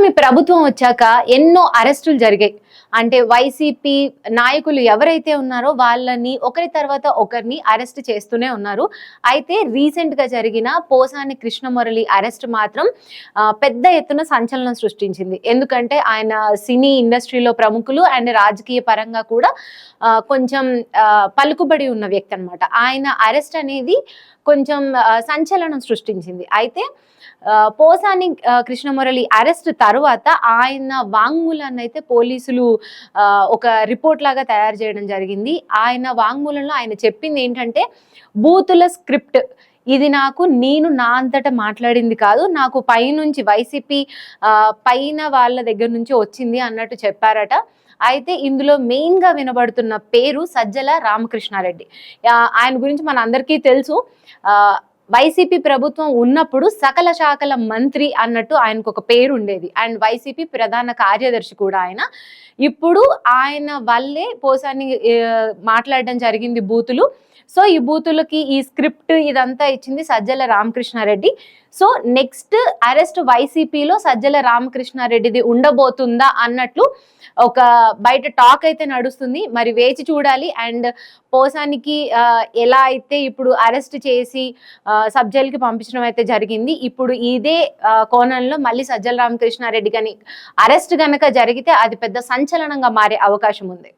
కూటమి ప్రభుత్వం వచ్చాక ఎన్నో అరెస్టులు జరిగాయి. అంటే వైసీపీ నాయకులు ఎవరైతే ఉన్నారో వాళ్ళని ఒకరి తర్వాత ఒకరిని అరెస్ట్ చేస్తూనే ఉన్నారు. అయితే రీసెంట్‌గా జరిగిన పోసాని కృష్ణమురళి అరెస్ట్ మాత్రం పెద్ద ఎత్తున సంచలనం సృష్టించింది. ఎందుకంటే ఆయన సినీ ఇండస్ట్రీలో ప్రముఖులు అండ్ రాజకీయ పరంగా కూడా కొంచెం పలుకుబడి ఉన్న వ్యక్తి అన్నమాట. ఆయన అరెస్ట్ అనేది కొంచెం సంచలనం సృష్టించింది. అయితే పోసాని కృష్ణమురళి అరెస్ట్ తర్వాత ఆయన వాంగ్మూలాన్ని అయితే పోలీసులు ఒక రిపోర్ట్ లాగా తయారు చేయడం జరిగింది. ఆయన వాంగ్మూలంలో ఆయన చెప్పింది ఏంటంటే, బూతుల స్క్రిప్ట్ ఇది నేను నా అంతట మాట్లాడింది కాదు. నాకు పైనుంచి వైసీపీ పైన వాళ్ళ దగ్గర నుంచి వచ్చింది అన్నట్టు చెప్పారట. అయితే ఇందులో మెయిన్‌గా వినబడుతున్న పేరు సజ్జల రామకృష్ణారెడ్డి. ఆయన గురించి మనందరికీ తెలుసు. వైసీపీ ప్రభుత్వం ఉన్నప్పుడు సకల శాఖల మంత్రి అన్నట్టు ఆయనకు ఒక పేరు ఉండేది. అండ్ వైసీపీ ప్రధాన కార్యదర్శి కూడా ఆయన. ఇప్పుడు ఆయన వల్లే పోసాని మాట్లాడడం జరిగింది బూతులు. సో ఈ బూతులకి ఈ స్క్రిప్ట్ ఇదంతా ఇచ్చింది Sajjala Ramakrishna Reddy. So next arrest వైసీపీలో సజ్జల రామకృష్ణారెడ్డిది ఉండబోతుందా అన్నట్లు ఒక బయట టాక్ అయితే నడుస్తుంది. మరి వేచి చూడాలి. అండ్ పోసానికి ఎలా అయితే ఇప్పుడు అరెస్ట్ చేసి సబ్ జైలుకి పంపించడం అయితే జరిగింది. ఇప్పుడు ఇదే కోణంలో మళ్ళీ సజ్జల రామకృష్ణారెడ్డి అరెస్ట్ గనక జరిగితే అది పెద్ద సంచలనంగా మారే అవకాశం ఉంది.